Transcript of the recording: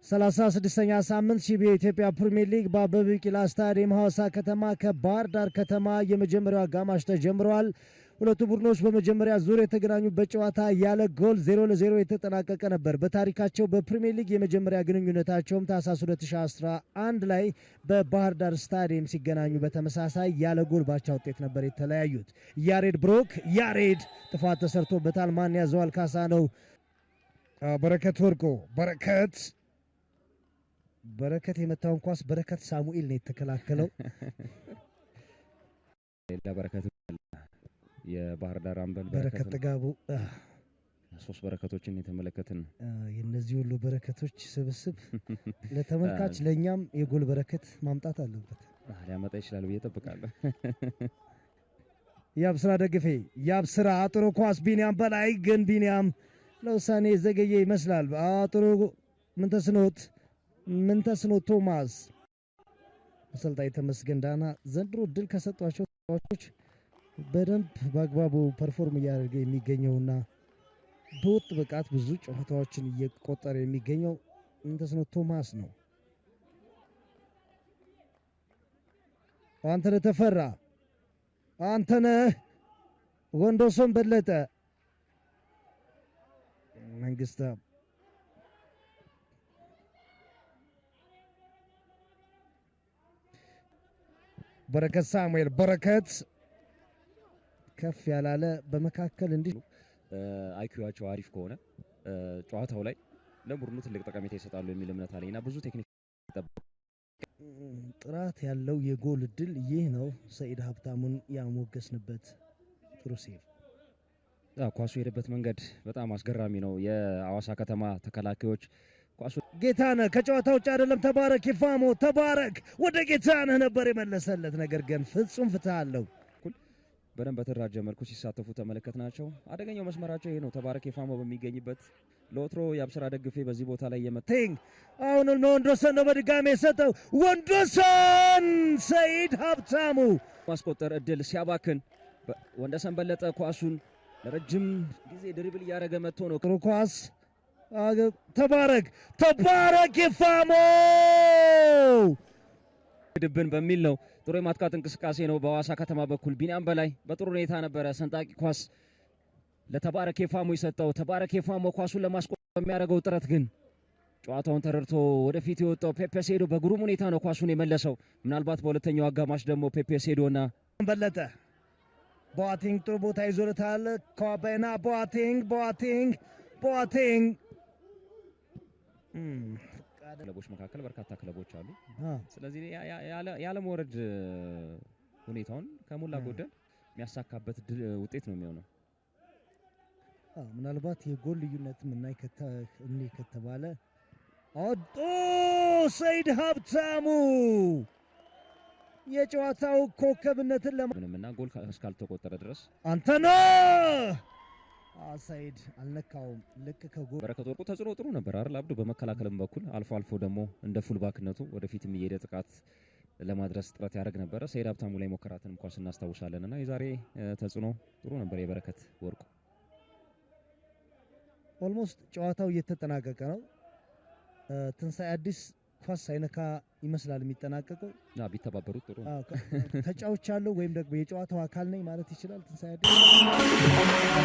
36ኛ ሳምንት ሲቢ የኢትዮጵያ ፕሪሚየር ሊግ በአበበ ቢቂላ ስታዲየም ሐዋሳ ከተማ ከባህር ዳር ከተማ የመጀመሪያው አጋማሽ ተጀምሯል። ሁለቱ ቡድኖች በመጀመሪያ ዙር የተገናኙበት ጨዋታ ያለ ጎል 0-0 የተጠናቀቀ ነበር። በታሪካቸው በፕሪሚየር ሊግ የመጀመሪያ ግንኙነታቸውም ታህሳስ 2011 ላይ በባህር ዳር ስታዲየም ሲገናኙ በተመሳሳይ ያለ ጎል ባቻ ውጤት ነበር የተለያዩት። ያሬድ ብሮክ ጥፋት ተሰርቶበታል። ማን ያዘዋል? ካሳ ነው። በረከት ወርቆ በረከት የመታውን ኳስ በረከት ሳሙኤል ነው የተከላከለው። ለበረከት የባህር ዳር አምበል በረከት ጥጋቡ ሶስት በረከቶችን የተመለከትን የነዚህ ሁሉ በረከቶች ስብስብ ለተመልካች ለኛም የጎል በረከት ማምጣት አለበት። ሊያመጣ ይችላል ብዬ እጠብቃለሁ። ያብስራ ደግፌ ያብስራ አጥሮ ኳስ ቢኒያም በላይ ግን ቢኒያም ለውሳኔ ዘገየ ይመስላል። አጥሮ ምንተስኖት ቶማስ አሰልጣኝ ተመስገን ዳና ዘንድሮ ድል ከሰጧቸው ተጫዋቾች በደንብ በአግባቡ ፐርፎርም እያደረገ የሚገኘውና በወጥ ብቃት ብዙ ጨዋታዎችን እየቆጠረ የሚገኘው ምንተስኖት ቶማስ ነው። አንተነህ ተፈራ፣ አንተነህ ወንዶሶን በለጠ፣ መንግስት በረከት ሳሙኤል በረከት ከፍ ያላለ በመካከል እንዲህ አይኪዩአቸው አሪፍ ከሆነ ጨዋታው ላይ ለቡድኑ ትልቅ ጠቀሜታ ይሰጣሉ የሚል እምነት አለኝና ብዙ ቴክኒክ ጥራት ያለው የጎል እድል ይህ ነው። ሰኢድ ሀብታሙን ያሞገስንበት ጥሩ ሴቭ። ኳሱ የሄደበት መንገድ በጣም አስገራሚ ነው። የሐዋሳ ከተማ ተከላካዮች ኳሱ ጌታነህ ከጨዋታ ውጭ አይደለም። ተባረክ ይፋሞ ተባረክ ወደ ጌታነህ ነበር የመለሰለት፣ ነገር ግን ፍጹም ፍትህ አለው። በደንብ በተደራጀ መልኩ ሲሳተፉ ተመለከትናቸው። አደገኛው መስመራቸው ይሄ ነው። ተባረክ ይፋሞ በሚገኝበት ለወትሮ የአብስራ ደግፌ በዚህ ቦታ ላይ የመታኝ አሁን ወንዶሰን ነው በድጋሚ የሰጠው። ወንዶሰን ሰኢድ ሀብታሙ ማስቆጠር እድል ሲያባክን ወንደሰን በለጠ ኳሱን ለረጅም ጊዜ ድሪብል እያደረገ መጥቶ ነው። ጥሩ ኳስ ተባረክ ይፋሞ ድብን በሚል ነው። ጥሩ የማጥቃት እንቅስቃሴ ነው በሐዋሳ ከተማ በኩል። ቢኒያም በላይ በጥሩ ሁኔታ ነበረ ሰንጣቂ ኳስ ለተባረክ ይፋሞ የሰጠው። ተባረክ ይፋሞ ኳሱን ለማስቆጠር በሚያደርገው ጥረት ግን ጨዋታውን ተረድቶ ወደፊት የወጣው ፔፔ ሴዶ በግሩም ሁኔታ ነው ኳሱን የመለሰው። ምናልባት በሁለተኛው አጋማሽ ደግሞ ፔፔ ሴዶና በለጠ ቦአቲንግ ጥሩ ቦታ ይዞለታል። ከዋባይና ቦአቲንግ ክለቦች መካከል በርካታ ክለቦች አሉ። ስለዚህ ያለ መውረድ ሁኔታውን ከሞላ ጎደል የሚያሳካበት ውጤት ነው የሚሆነው። ምናልባት የጎል ልዩነት ምናይ ከተባለ ሰኢድ ሀብታሙ የጨዋታው ኮከብነትን ምንምና ጎል እስካልተቆጠረ ድረስ አንተነህ ሰኢድ አልነካውም። ልክ ከጎል በረከት ወርቁ ተጽዕኖ ጥሩ ነበር አይደል አብዱ? በመከላከልም በኩል አልፎ አልፎ ደግሞ እንደ ፉልባክነቱ ወደፊትም እየሄደ ጥቃት ለማድረስ ጥረት ያደርግ ነበረ። ሰኢድ ሀብታሙ ላይ ሞከራትን እንኳን እናስታውሳለንና የዛሬ ተጽዕኖ ጥሩ ነበር የበረከት ወርቁ። ኦልሞስት ጨዋታው እየተጠናቀቀ ነው። ትንሳኤ አዲስ ኳስ ሳይነካ ይመስላል የሚጠናቀቀው። ቢተባበሩት ጥሩ ነው። ተጫውቻለሁ ወይም ደግሞ የጨዋታው አካል ነኝ ማለት ይችላል ትንሳኤ አዲስ።